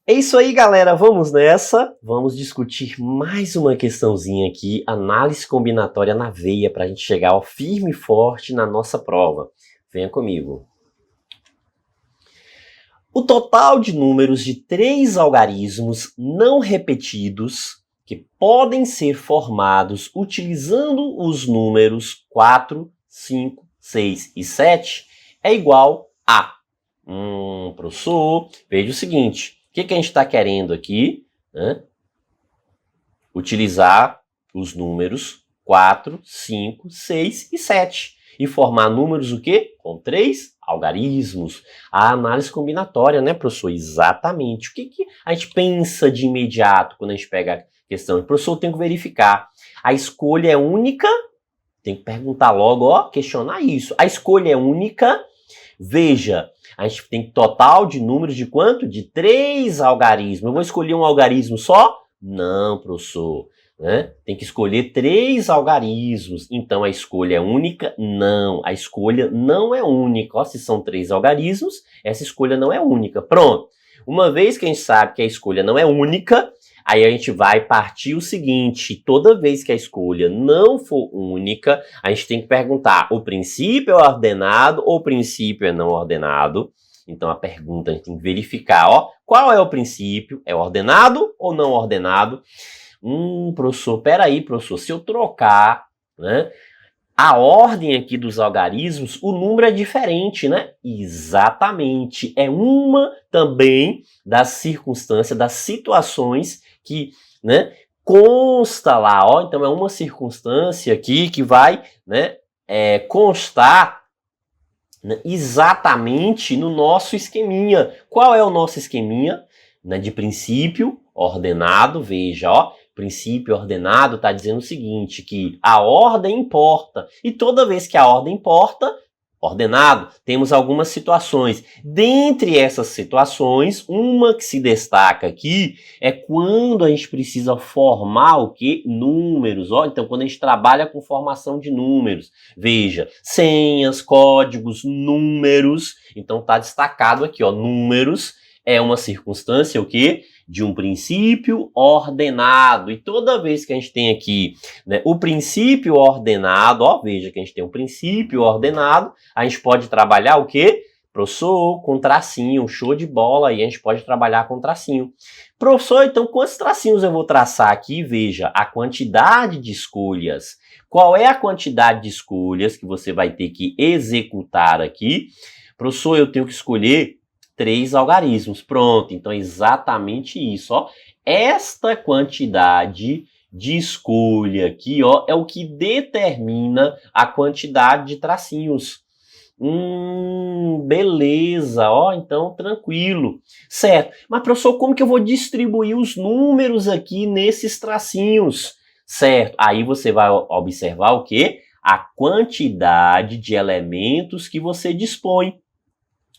É isso aí, galera. Vamos nessa. Vamos discutir mais uma questãozinha aqui, análise combinatória na veia, para a gente chegar ao firme e forte na nossa prova. Venha comigo. O total de números de 3 algarismos não repetidos que podem ser formados utilizando os números 4, 5, 6 e 7 é igual a... professor, veja o seguinte, o que a gente está querendo aqui? Né? Utilizar os números 4, 5, 6 e 7 e formar números o quê? Com 3 algarismos. A análise combinatória, né, professor? Exatamente. O que a gente pensa de imediato quando a gente pega a questão? Professor, eu tenho que verificar. A escolha é única? Tem que perguntar logo, ó, questionar isso. A escolha é única? Veja, a gente tem total de números de quanto? De 3 algarismos. Eu vou escolher um algarismo só? Não, professor. Né? Tem que escolher 3 algarismos. Então, a escolha é única? Não. A escolha não é única. Ó, se são 3 algarismos, essa escolha não é única. Pronto. Uma vez que a gente sabe que a escolha não é única, aí a gente vai partir o seguinte, toda vez que a escolha não for única, a gente tem que perguntar, o princípio é ordenado ou o princípio é não ordenado? Então a pergunta a gente tem que verificar, ó, qual é o princípio? É ordenado ou não ordenado? Professor, peraí, professor, se eu trocar, né, a ordem aqui dos algarismos, o número é diferente, né? Exatamente. É uma também das circunstâncias, das situações que, né, consta lá, ó. Então é uma circunstância aqui que vai, né, constar, né, exatamente no nosso esqueminha. Qual é o nosso esqueminha? Né, de princípio ordenado, veja, ó. Princípio ordenado está dizendo o seguinte, que a ordem importa. E toda vez que a ordem importa, ordenado, temos algumas situações. Dentre essas situações, uma que se destaca aqui é quando a gente precisa formar o quê? Números. Ó, então, quando a gente trabalha com formação de números. Veja, senhas, códigos, números. Então, está destacado aqui, ó, números é uma circunstância, o quê? De um princípio ordenado. E toda vez que a gente tem aqui, né, o princípio ordenado, ó, veja que a gente tem um princípio ordenado, a gente pode trabalhar o quê? Professor, com tracinho, show de bola, aí a gente pode trabalhar com tracinho. Professor, então quantos tracinhos eu vou traçar aqui? Veja, a quantidade de escolhas. Qual é a quantidade de escolhas que você vai ter que executar aqui? Professor, eu tenho que escolher 3 algarismos. Pronto, então é exatamente isso, ó. Esta quantidade de escolha aqui, ó, é o que determina a quantidade de tracinhos. Beleza, ó, então tranquilo. Certo, mas professor, como que eu vou distribuir os números aqui nesses tracinhos? Certo, aí você vai observar o quê? A quantidade de elementos que você dispõe.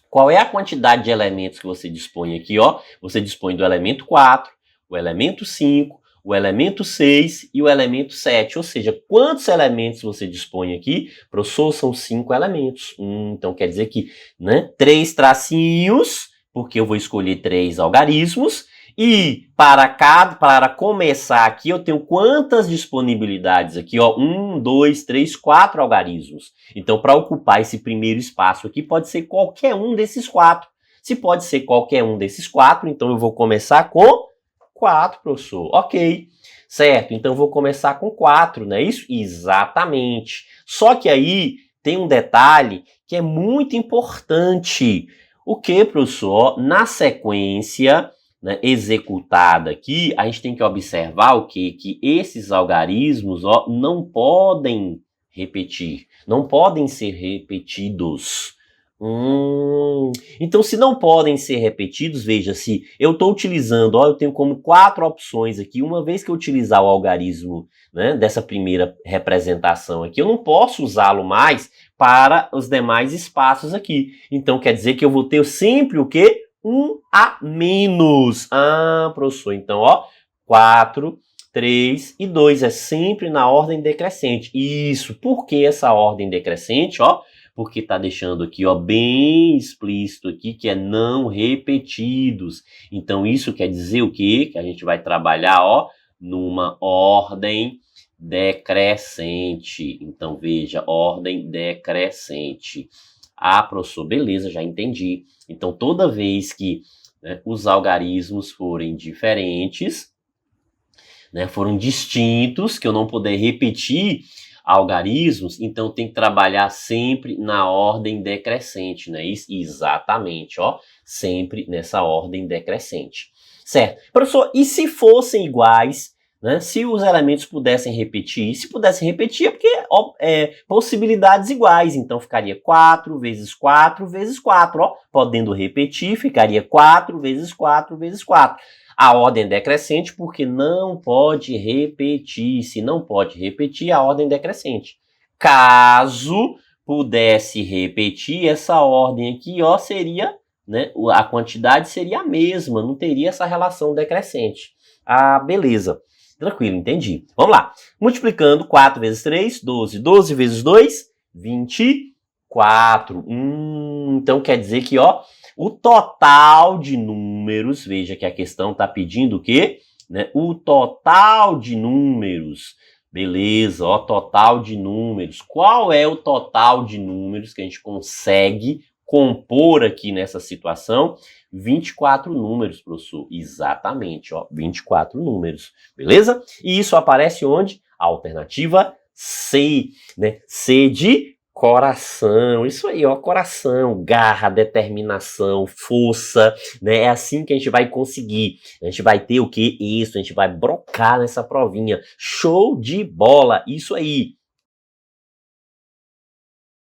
Qual é a quantidade de elementos que você dispõe aqui, ó? Você dispõe do elemento 4, o elemento 5, o elemento 6 e o elemento 7. Ou seja, quantos elementos você dispõe aqui? Professor, são 5 elementos. Então quer dizer que, né, 3 tracinhos, porque eu vou escolher 3 algarismos. E para começar aqui, eu tenho quantas disponibilidades aqui, ó? 1, 2, 3, 4 algarismos. Então, para ocupar esse primeiro espaço aqui, pode ser qualquer um desses 4. Se pode ser qualquer um desses 4, então eu vou começar com 4, professor. Ok, certo. Então, eu vou começar com 4, não é isso? Exatamente. Só que aí tem um detalhe que é muito importante. O que, professor? Na sequência, né, executada aqui, a gente tem que observar o quê? Que esses algarismos, ó, não podem repetir, não podem ser repetidos. Então, se não podem ser repetidos, veja, se eu estou utilizando, ó, eu tenho como 4 opções aqui, uma vez que eu utilizar o algarismo, né, dessa primeira representação aqui, eu não posso usá-lo mais para os demais espaços aqui. Então, quer dizer que eu vou ter sempre o quê? 1 a menos. Professor, então, ó, 4, 3 e 2 é sempre na ordem decrescente. Isso, por que essa ordem decrescente, ó? Porque tá deixando aqui, ó, bem explícito aqui, que é não repetidos. Então, isso quer dizer o quê? Que a gente vai trabalhar, ó, numa ordem decrescente. Então, veja, ordem decrescente. Ah, professor, beleza, já entendi. Então, toda vez que, né, os algarismos forem diferentes, né, foram distintos, que eu não puder repetir algarismos, então tem que trabalhar sempre na ordem decrescente, né? Isso, exatamente, ó, sempre nessa ordem decrescente. Certo. Professor, e se fossem iguais, né? Se os elementos pudessem repetir, se pudessem repetir é porque possibilidades iguais, então ficaria 4 vezes 4 vezes 4, ó, podendo repetir, ficaria 4 vezes 4 vezes 4. A ordem é decrescente porque não pode repetir. Se não pode repetir, a ordem é decrescente. Caso pudesse repetir, essa ordem aqui, ó, seria, né, a quantidade seria a mesma, não teria essa relação decrescente. Ah, beleza. Tranquilo, entendi. Vamos lá. Multiplicando 4 vezes 3, 12. 12 vezes 2, 24. Então quer dizer que, ó, o total de números, veja que a questão está pedindo o quê? Né? O total de números. Beleza, ó, total de números. Qual é o total de números que a gente consegue compor aqui nessa situação? 24 números, professor. Exatamente, ó, 24 números. Beleza? E isso aparece onde? Alternativa C, né? C de coração, isso aí, ó, coração, garra, determinação, força, né? É assim que a gente vai conseguir. A gente vai ter o quê? Isso, a gente vai brocar nessa provinha. Show de bola, isso aí.